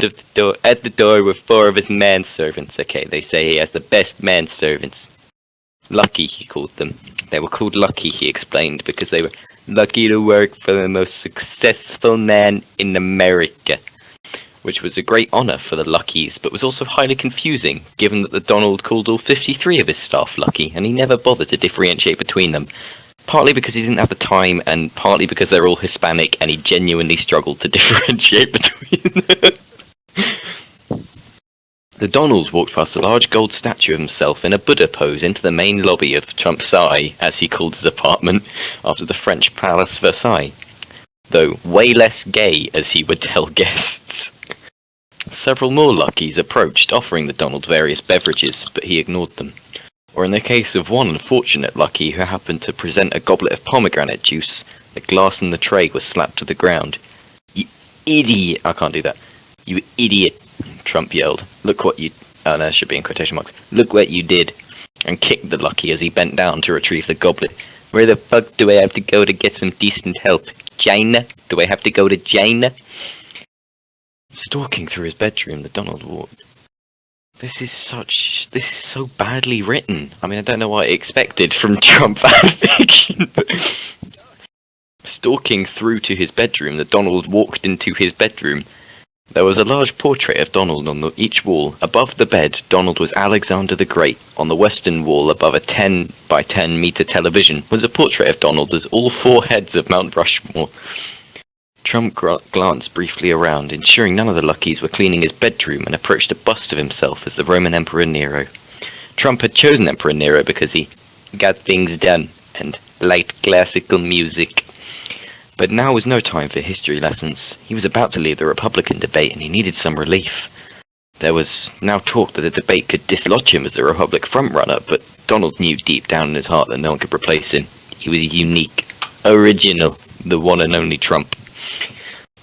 of the door, at the door were 4 of his manservants. Okay, they say he has the best manservants. Lucky, he called them. They were called Lucky, he explained, because they were lucky to work for the most successful man in America. Which was a great honour for the Luckies, but was also highly confusing, given that the Donald called all 53 of his staff Lucky, and he never bothered to differentiate between them. Partly because he didn't have the time, and partly because they're all Hispanic, and he genuinely struggled to differentiate between them. The Donald walked past a large gold statue of himself in a Buddha pose into the main lobby of Trumpsai, as he called his apartment, after the French Palace Versailles. Though way less gay, as he would tell guests. Several more Luckies approached, offering the Donald various beverages, but he ignored them. Or in the case of one unfortunate Lucky who happened to present a goblet of pomegranate juice, the glass in the tray was slapped to the ground. "You idiot!" I can't do that. "You idiot!" Trump yelled. "Look what you..." Oh no, it should be in quotation marks. "Look what you did!" And kicked the Lucky as he bent down to retrieve the goblet. "Where the fuck do I have to go to get some decent help? China? Do I have to go to China?" Stalking through his bedroom, the Donald walked. This is so badly written. I mean, I don't know what I expected from Trump fanfiction, but... Stalking through to his bedroom, the Donald walked into his bedroom. There was a large portrait of Donald on each wall. Above the bed, Donald was Alexander the Great. On the western wall, above a 10 by 10 meter television, was a portrait of Donald as all 4 heads of Mount Rushmore. Trump glanced briefly around, ensuring none of the Luckies were cleaning his bedroom, and approached a bust of himself as the Roman Emperor Nero. Trump had chosen Emperor Nero because he got things done, and liked classical music. But now was no time for history lessons. He was about to leave the Republican debate, and he needed some relief. There was now talk that the debate could dislodge him as the Republic frontrunner, but Donald knew deep down in his heart that no one could replace him. He was unique, original, the one and only Trump.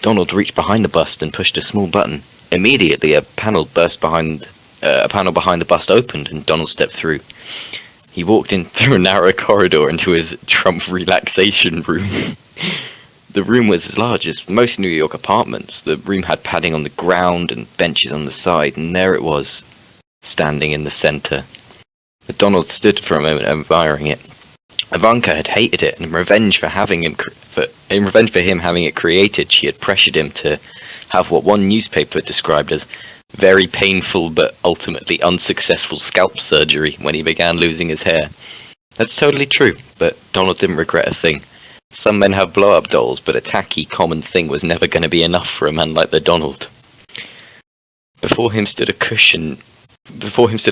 Donald reached behind the bust and pushed a small button. Immediately, a panel behind the bust opened, and Donald stepped through. He walked in through a narrow corridor into his Trump relaxation room. The room was as large as most New York apartments. The room had padding on the ground and benches on the side, and there it was, standing in the center. Donald stood for a moment, admiring it. Ivanka had hated it, and in revenge for him having it created, she had pressured him to have what one newspaper described as very painful but ultimately unsuccessful scalp surgery when he began losing his hair. That's totally true, but Donald didn't regret a thing. Some men have blow-up dolls, but a tacky, common thing was never going to be enough for a man like the Donald. Before him stood a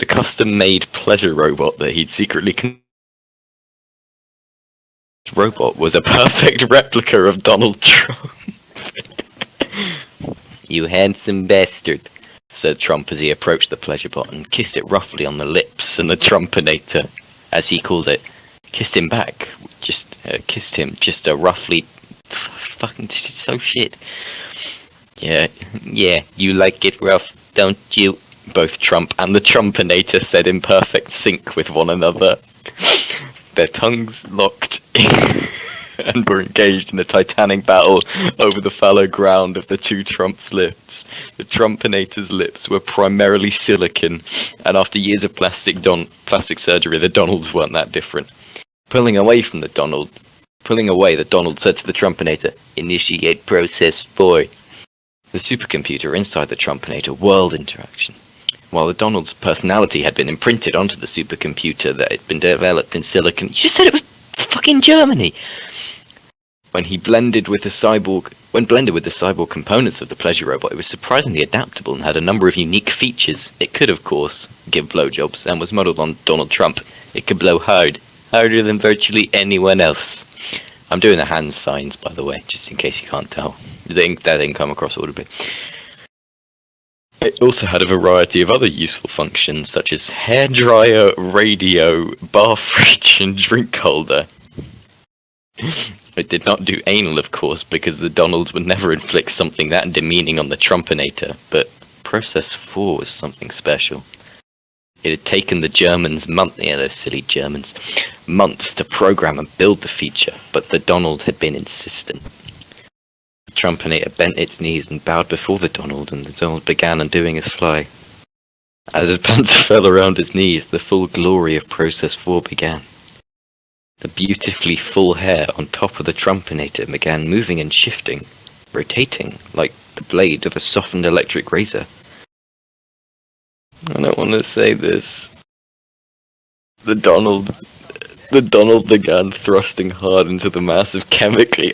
custom-made pleasure robot that he'd secretly robot was a perfect replica of Donald Trump. "You handsome bastard," said Trump as he approached the pleasure bot and kissed it roughly on the lips, and the Trumpinator, as he called it, kissed him back. Kissed him just a roughly... Fucking so shit. Yeah, you like it rough, don't you? Both Trump and the Trumpinator said in perfect sync with one another. Their tongues locked and were engaged in a titanic battle over the fallow ground of the two Trump's lips. The Trumpinator's lips were primarily silicon, and after years of plastic surgery, the Donalds weren't that different. Pulling away, the Donald said to the Trumpinator, "Initiate process 4. The supercomputer inside the Trumpinator whirled into action. While the Donald's personality had been imprinted onto the supercomputer that had been developed in silicon... You said it was fucking Germany! When blended with the cyborg components of the pleasure robot, it was surprisingly adaptable and had a number of unique features. It could, of course, give blowjobs, and was modeled on Donald Trump. It could blow hard, harder than virtually anyone else. I'm doing the hand signs, by the way, just in case you can't tell. That didn't come across audibly. It also had a variety of other useful functions, such as hairdryer, radio, bar fridge, and drink holder. It did not do anal, of course, because the Donalds would never inflict something that demeaning on the Trumpinator, but Process 4 was something special. It had taken the Germans months to program and build the feature, but the Donald had been insistent. The Trumpinator bent its knees and bowed before the Donald, and the Donald began undoing his fly. As his pants fell around his knees, the full glory of Process 4 began. The beautifully full hair on top of the Trumpinator began moving and shifting, rotating like the blade of a softened electric razor. I don't want to say this. The Donald began thrusting hard into the mass of chemically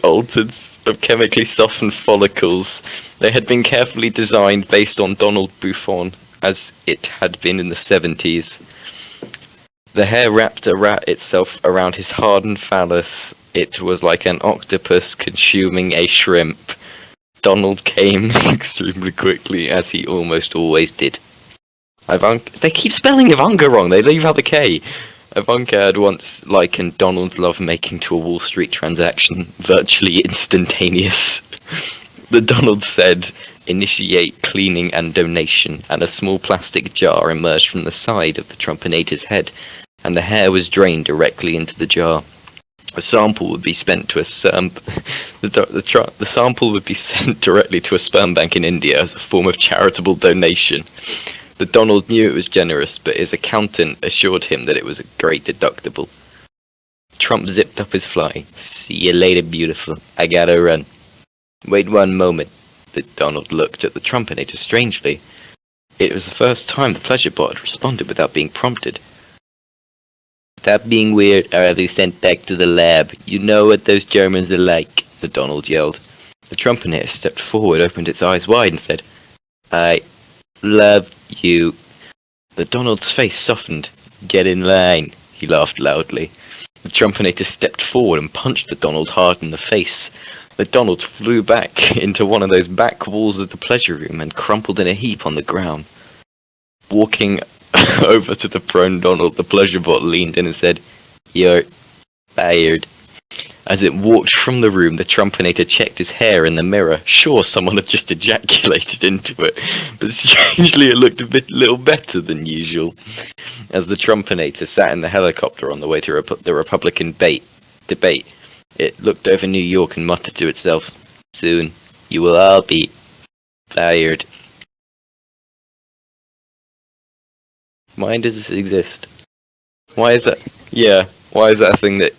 softened follicles. They had been carefully designed based on Donald Buffon, as it had been in the 70s. The hair wrapped itself around his hardened phallus. It was like an octopus consuming a shrimp. Donald came extremely quickly, as he almost always did. They keep spelling Ivanka wrong, they leave out the K. Ivanka had once likened Donald's love-making to a Wall Street transaction, virtually instantaneous. The Donald said, "Initiate cleaning and donation," and a small plastic jar emerged from the side of the Trumpinator's head, and the hair was drained directly into the jar. A sample would be sent to a the sample would be sent directly to a sperm bank in India as a form of charitable donation. The Donald knew it was generous, but his accountant assured him that it was a great deductible. Trump zipped up his fly. "See you later, beautiful. I gotta run." "Wait one moment." The Donald looked at the Trumpinator strangely. It was the first time the pleasure bot had responded without being prompted. "Stop being weird, or I'll be sent back to the lab. You know what those Germans are like," the Donald yelled. The Trumpinator stepped forward, opened its eyes wide, and said, "I love you." The Donald's face softened. "Get in line," he laughed loudly. The Trumpinator stepped forward and punched the Donald hard in the face. The Donald flew back into one of those back walls of the pleasure room and crumpled in a heap on the ground. Walking over to the prone Donald, the pleasure bot leaned in and said, "You're fired." As it walked from the room, the Trumpinator checked his hair in the mirror. Sure, someone had just ejaculated into it, but strangely it looked a little better than usual. As the Trumpinator sat in the helicopter on the way to the Republican debate, it looked over New York and muttered to itself, "Soon, you will all be fired." Why does this exist? Why is that? Yeah, why is that a thing that...